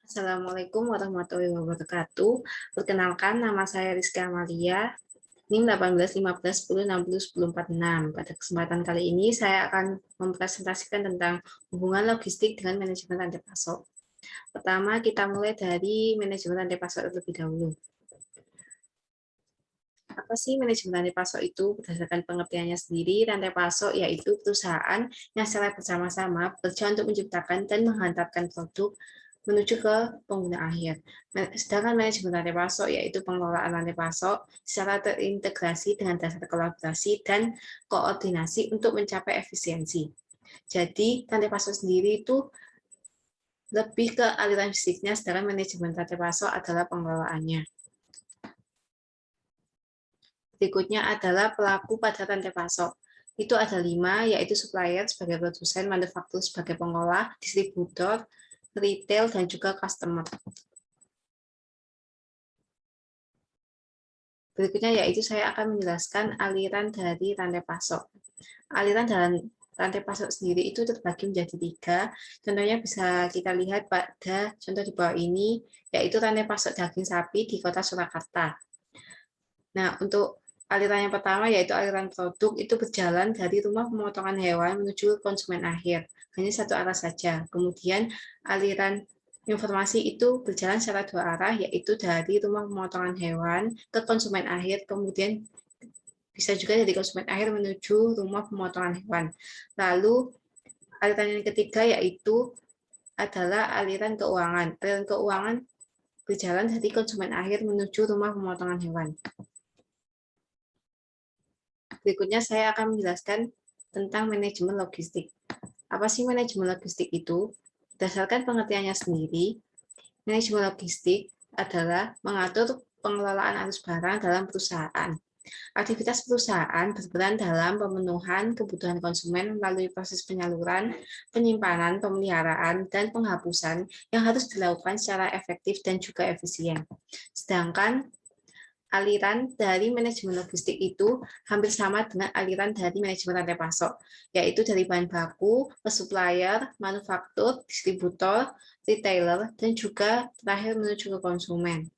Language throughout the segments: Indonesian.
Assalamualaikum warahmatullahi wabarakatuh. Perkenalkan, nama saya Rizky Amalia, NIM 181510601046. Pada kesempatan kali ini, saya akan mempresentasikan tentang hubungan logistik dengan manajemen rantai pasok. Pertama, kita mulai dari manajemen rantai pasok terlebih dahulu. Apa sih manajemen rantai pasok itu? Berdasarkan pengertiannya sendiri, rantai pasok yaitu perusahaan yang secara bersama-sama bekerja untuk menciptakan dan menghantarkan produk menuju ke pengguna akhir. Sedangkan manajemen rantai pasok yaitu pengelolaan rantai pasok secara terintegrasi dengan dasar kolaborasi dan koordinasi untuk mencapai efisiensi. Jadi, rantai pasok sendiri itu lebih ke aliran fisiknya, sedangkan manajemen rantai pasok adalah pengelolaannya. Berikutnya adalah pelaku pada rantai pasok. Itu ada 5, yaitu supplier sebagai produsen, manufaktur sebagai pengolah, distributor, retail, dan juga customer. Berikutnya yaitu saya akan menjelaskan aliran dari rantai pasok. Aliran dalam rantai pasok sendiri itu terbagi menjadi 3. Contohnya bisa kita lihat pada contoh di bawah ini, yaitu rantai pasok daging sapi di kota Surakarta. Nah, untuk aliran yang pertama yaitu aliran produk itu berjalan dari rumah pemotongan hewan menuju konsumen akhir. Hanya satu arah saja. Kemudian aliran informasi itu berjalan secara 2 arah, yaitu dari rumah pemotongan hewan ke konsumen akhir, kemudian bisa juga dari konsumen akhir menuju rumah pemotongan hewan. Lalu aliran yang ketiga yaitu adalah aliran keuangan. Aliran keuangan berjalan dari konsumen akhir menuju rumah pemotongan hewan. Berikutnya saya akan menjelaskan tentang manajemen logistik. Apa sih manajemen logistik itu? Berdasarkan pengertiannya sendiri, manajemen logistik adalah mengatur pengelolaan arus barang dalam perusahaan. Aktivitas perusahaan berperan dalam pemenuhan kebutuhan konsumen melalui proses penyaluran, penyimpanan, pemeliharaan, dan penghapusan yang harus dilakukan secara efektif dan juga efisien. Sedangkan aliran dari manajemen logistik itu hampir sama dengan aliran dari manajemen rantai pasok, yaitu dari bahan baku ke supplier, manufaktur, distributor, retailer, dan juga terakhir menuju ke konsumen.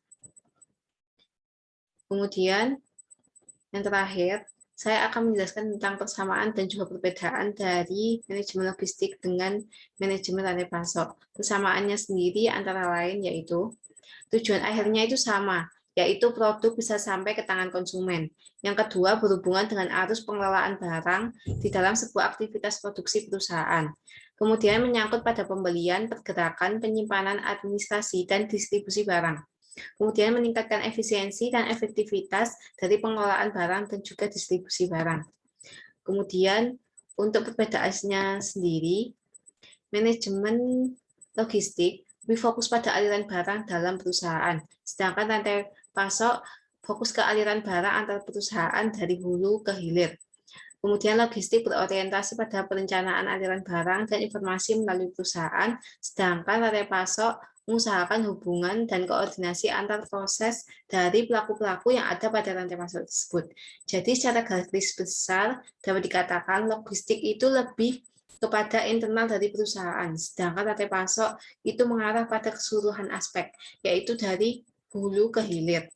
Kemudian, yang terakhir, saya akan menjelaskan tentang persamaan dan juga perbedaan dari manajemen logistik dengan manajemen rantai pasok. Persamaannya sendiri antara lain yaitu tujuan akhirnya itu sama, yaitu produk bisa sampai ke tangan konsumen. Yang kedua, berhubungan dengan arus pengelolaan barang di dalam sebuah aktivitas produksi perusahaan. Kemudian menyangkut pada pembelian, pergerakan, penyimpanan, administrasi, dan distribusi barang. Kemudian meningkatkan efisiensi dan efektivitas dari pengelolaan barang dan juga distribusi barang. Kemudian untuk perbedaannya sendiri, manajemen logistik lebih fokus pada aliran barang dalam perusahaan, sedangkan rantai pasok fokus ke aliran barang antar perusahaan dari hulu ke hilir. Kemudian logistik berorientasi pada perencanaan aliran barang dan informasi melalui perusahaan, sedangkan rantai pasok mengusahakan hubungan dan koordinasi antar proses dari pelaku-pelaku yang ada pada rantai pasok tersebut. Jadi secara garis besar dapat dikatakan logistik itu lebih kepada internal dari perusahaan, sedangkan rantai pasok itu mengarah pada keseluruhan aspek, yaitu dari hulu ke hilir.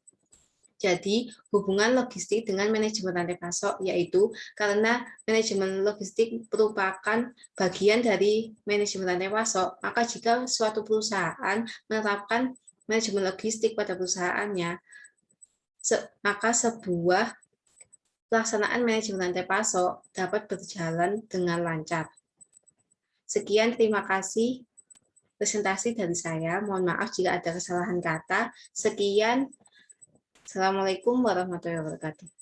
Jadi, hubungan logistik dengan manajemen rantai pasok yaitu karena manajemen logistik merupakan bagian dari manajemen rantai pasok, maka jika suatu perusahaan menerapkan manajemen logistik pada perusahaannya, maka sebuah pelaksanaan manajemen rantai pasok dapat berjalan dengan lancar. Sekian, terima kasih presentasi dari saya. Mohon maaf jika ada kesalahan kata. Sekian. Assalamualaikum warahmatullahi wabarakatuh.